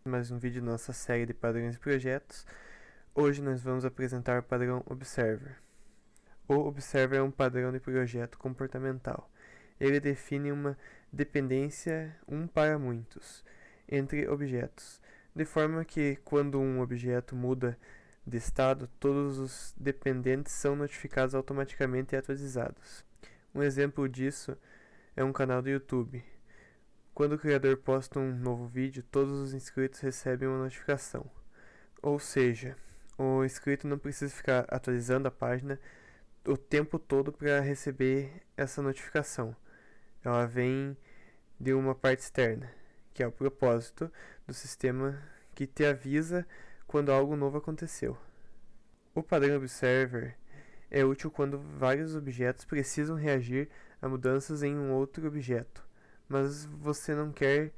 Mais um vídeo da nossa série de padrões e projetos. Hoje nós vamos apresentar o padrão Observer. O Observer é um padrão de projeto comportamental. Ele define uma dependência para muitos entre objetos, de forma que quando um objeto muda de estado, todos os dependentes são notificados automaticamente e atualizados. Um exemplo disso é um canal do YouTube. Quando o criador posta um novo vídeo, todos os inscritos recebem uma notificação. Ou seja, o inscrito não precisa ficar atualizando a página o tempo todo para receber essa notificação. Ela vem de uma parte externa, que é o propósito do sistema que te avisa quando algo novo aconteceu. O padrão Observer é útil quando vários objetos precisam reagir a mudanças em um outro objeto, mas você não quer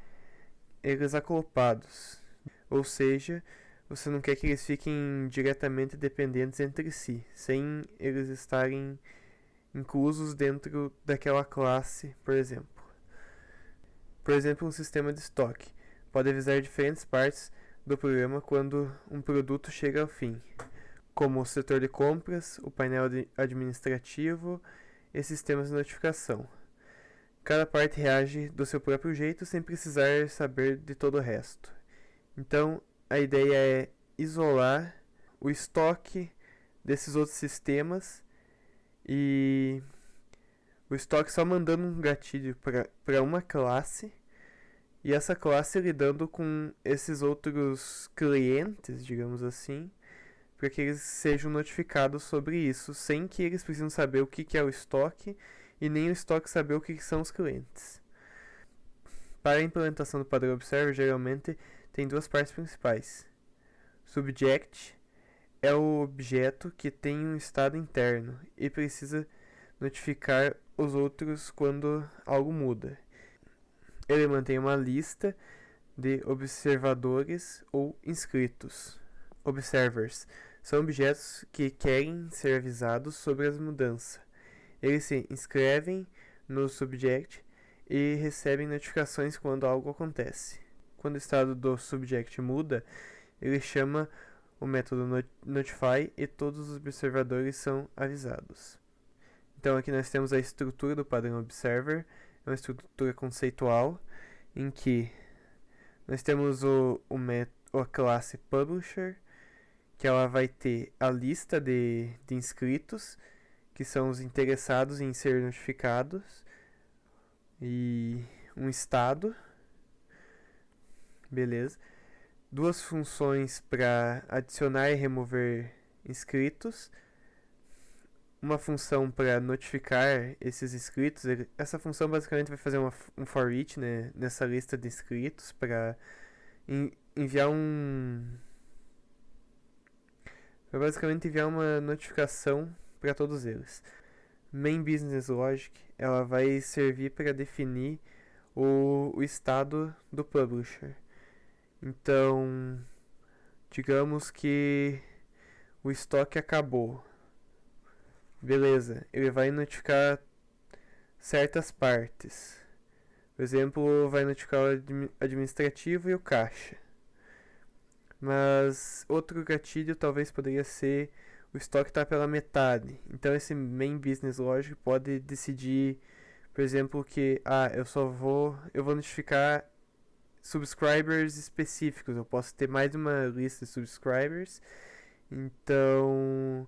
eles acoplados, ou seja, você não quer que eles fiquem diretamente dependentes entre si, sem eles estarem inclusos dentro daquela classe, por exemplo. Por exemplo, um sistema de estoque pode avisar diferentes partes do programa quando um produto chega ao fim, como o setor de compras, o painel administrativo e sistemas de notificação. Cada parte reage do seu próprio jeito sem precisar saber de todo o resto. Então, a ideia é isolar o estoque desses outros sistemas e o estoque só mandando um gatilho para uma classe e essa classe lidando com esses outros clientes, digamos assim, para que eles sejam notificados sobre isso, sem que eles precisem saber o que é o estoque e nem o estoque saber o que são os clientes. Para a implementação do padrão Observer, geralmente tem duas partes principais. Subject é o objeto que tem um estado interno e precisa notificar os outros quando algo muda. Ele mantém uma lista de observadores ou inscritos. Observers são objetos que querem ser avisados sobre as mudanças. Eles se inscrevem no subject e recebem notificações quando algo acontece. Quando o estado do subject muda, ele chama o método notify e todos os observadores são avisados. Então aqui nós temos a estrutura do padrão Observer, é uma estrutura conceitual em que nós temos a classe Publisher, que ela vai ter a lista de inscritos, que são os interessados em ser notificados, e um estado, beleza. Duas funções para adicionar e remover inscritos, uma função para notificar esses inscritos. Essa função basicamente vai fazer um for each, né, nessa lista de inscritos para enviar basicamente enviar uma notificação para todos eles. Main Business Logic, ela vai servir para definir o estado do publisher. Então, digamos que o estoque acabou. Beleza, ele vai notificar certas partes. Por exemplo, vai notificar o administrativo e o caixa. Mas outro gatilho talvez poderia ser o estoque está pela metade. Então esse main business logic pode decidir, por exemplo, que eu vou notificar subscribers específicos. Eu posso ter mais de uma lista de subscribers. Então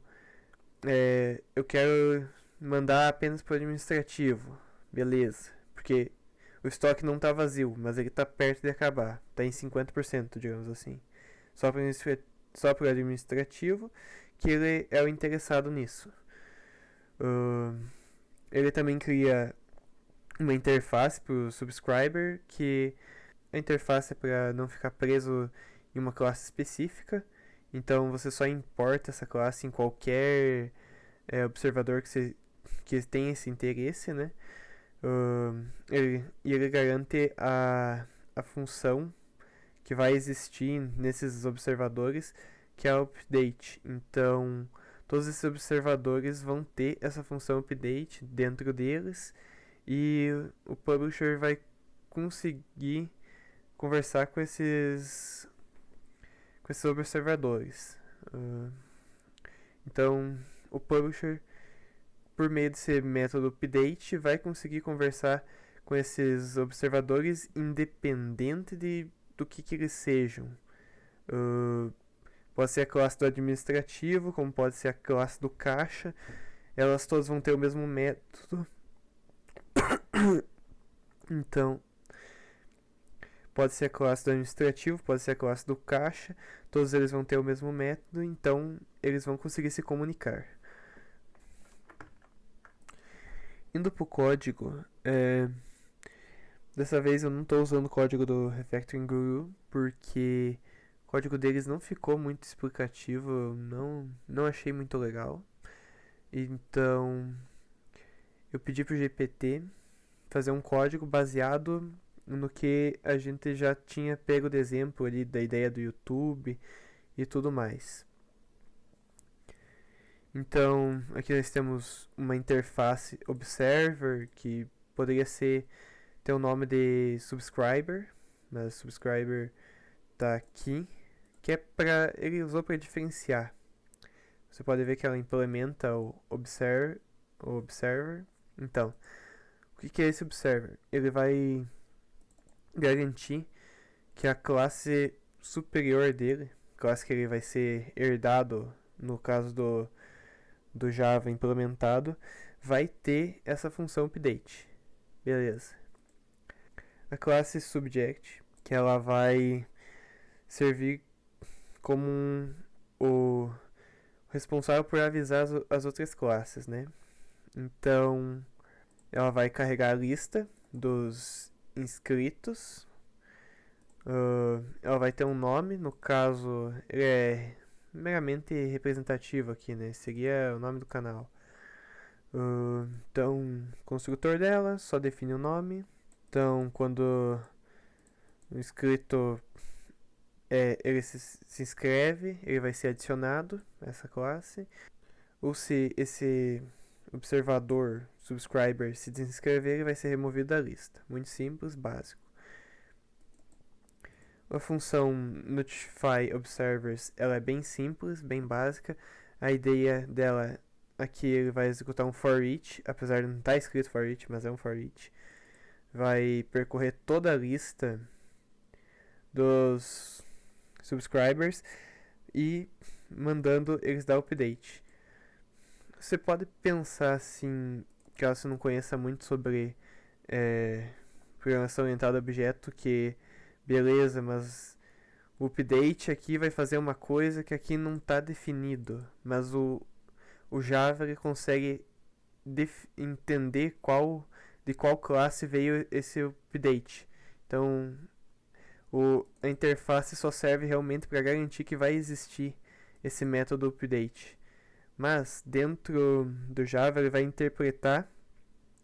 eu quero mandar apenas para o administrativo. Beleza. Porque o estoque não está vazio, mas ele está perto de acabar. Está em 50%, digamos assim. Só para o administrativo, que ele é o interessado nisso. Ele também cria uma interface para o subscriber, que a interface é para não ficar preso em uma classe específica. Então você só importa essa classe em qualquer observador que tenha esse interesse, né? Ele garante a função que vai existir nesses observadores, que é o update. Então, todos esses observadores vão ter essa função update dentro deles e o publisher vai conseguir conversar com esses com esses observadores. Então, o publisher, por meio desse método update, vai conseguir conversar com esses observadores independente do que eles sejam. Pode ser a classe do administrativo, como pode ser a classe do caixa. Elas todas vão ter o mesmo método. Então, pode ser a classe do administrativo, pode ser a classe do caixa. Todos eles vão ter o mesmo método, então eles vão conseguir se comunicar. Indo para o código, dessa vez eu não estou usando o código do Refactoring Guru, porque o código deles não ficou muito explicativo, eu não achei muito legal. Então, eu pedi para o GPT fazer um código baseado no que a gente já tinha pego de exemplo ali da ideia do YouTube e tudo mais. Então, aqui nós temos uma interface Observer, que poderia ter o nome de Subscriber, mas Subscriber tá aqui, que ele usou para diferenciar. Você pode ver que ela implementa o Observer. Então, o que é esse Observer? Ele vai garantir que a classe superior dele, classe que ele vai ser herdado no caso do Java implementado, vai ter essa função update. Beleza. A classe subject, que ela vai servir como o responsável por avisar as outras classes, né? Então, ela vai carregar a lista dos inscritos. Ela vai ter um nome, no caso, ele é meramente representativo aqui, né? Seria o nome do canal. Então, o construtor dela só define o nome. Então, quando o inscrito ele se inscreve, ele vai ser adicionado a essa classe. Ou se esse observador, subscriber, se desinscrever, ele vai ser removido da lista. Muito simples, básico. A função Notify Observers, ela é bem simples, bem básica. A ideia dela aqui, ele vai executar um for each, apesar de não estar escrito for each, mas é um for each. Vai percorrer toda a lista dos subscribers e mandando eles dar update. Você pode pensar assim, caso você não conheça muito sobre programação orientada a objeto, que beleza, mas o update aqui vai fazer uma coisa que aqui não está definido, mas o Java ele consegue entender de qual classe veio esse update. Então, a interface só serve realmente para garantir que vai existir esse método update. Mas dentro do Java ele vai interpretar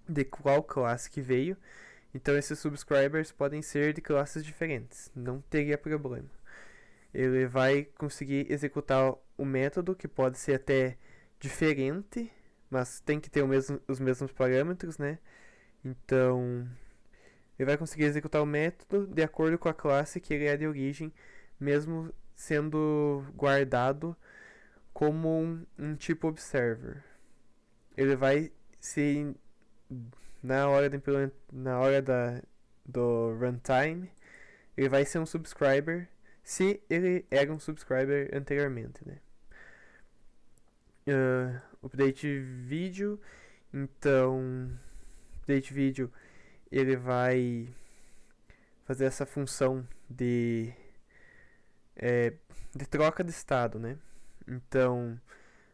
de qual classe que veio. Então esses subscribers podem ser de classes diferentes, não teria problema. Ele vai conseguir executar o método, que pode ser até diferente, mas tem que ter os mesmos parâmetros, né? Então, ele vai conseguir executar o método de acordo com a classe que ele é de origem, mesmo sendo guardado como um tipo observer. Ele vai se na hora do runtime, ele vai ser um subscriber se ele era um subscriber anteriormente, né? Update vídeo, então update vídeo ele vai fazer essa função de troca de estado, né? Então,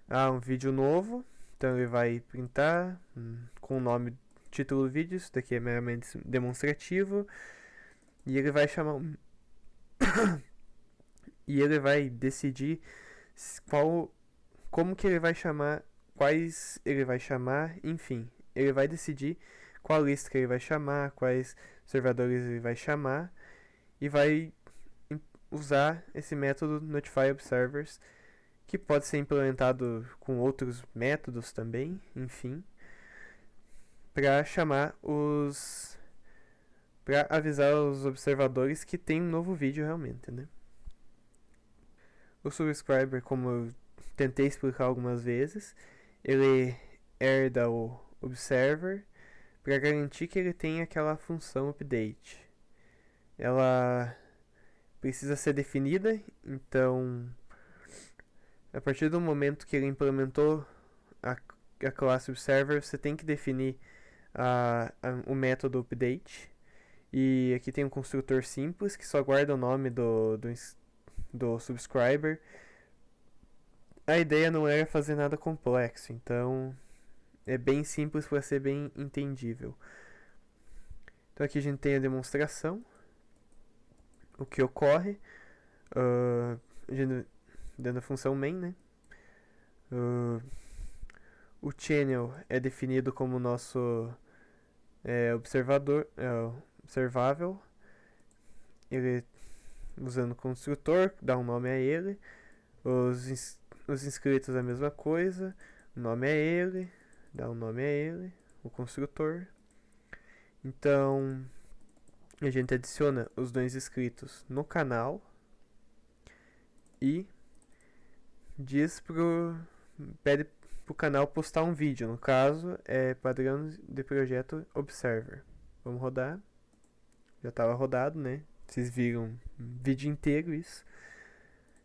um vídeo novo, então ele vai printar com o nome título do vídeo, isso daqui é meramente demonstrativo, e ele vai chamar e ele vai decidir como que ele vai chamar, quais ele vai chamar, enfim, ele vai decidir qual lista que ele vai chamar, quais observadores ele vai chamar, e vai usar esse método Notify Observers, que pode ser implementado com outros métodos também, enfim, para avisar os observadores que tem um novo vídeo realmente, né? O subscriber, como eu tentei explicar algumas vezes, ele herda o observer para garantir que ele tenha aquela função update. Ela precisa ser definida, então a partir do momento que ele implementou a classe observer, você tem que definir o método update. E aqui tem um construtor simples que só guarda o nome do subscriber. A ideia não era fazer nada complexo, então é bem simples para ser bem entendível. Então aqui a gente tem a demonstração, o que ocorre dentro da função main, né? O channel é definido como nosso observável. Ele, usando o construtor, dá um nome a ele. Os inscritos a mesma coisa, o nome é ele, dá um nome a ele, o construtor. Então a gente adiciona os dois inscritos no canal e pede pro canal postar um vídeo. No caso é padrão de projeto Observer. Vamos rodar. Já estava rodado, né? Vocês viram um vídeo inteiro isso.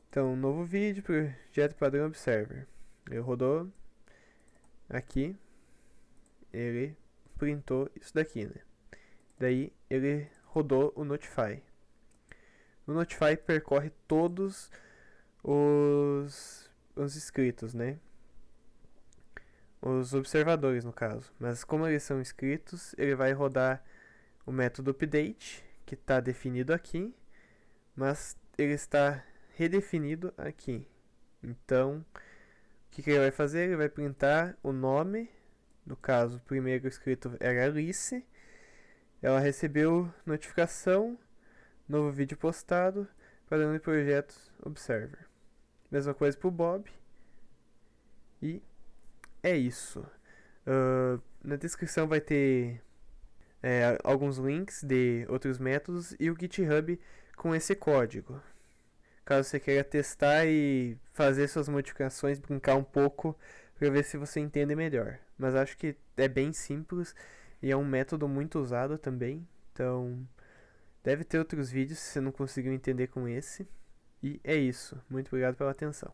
Então, novo vídeo, projeto padrão Observer. Ele rodou aqui. Ele printou isso daqui, né? Daí ele rodou o Notify. O Notify percorre todos os inscritos, né? Os observadores, no caso. Mas como eles são inscritos, ele vai rodar o método update, que está definido aqui, mas ele está redefinido aqui. Então, o que ele vai fazer? Ele vai printar o nome. No caso, o primeiro escrito era Alice. Ela recebeu notificação, novo vídeo postado, padrão de projetos Observer. Mesma coisa para o Bob. E é isso. Na descrição vai ter alguns links de outros métodos e o GitHub com esse código. Caso você queira testar e fazer suas modificações, brincar um pouco para ver se você entende melhor. Mas acho que é bem simples e é um método muito usado também. Então, deve ter outros vídeos se você não conseguiu entender com esse. E é isso. Muito obrigado pela atenção.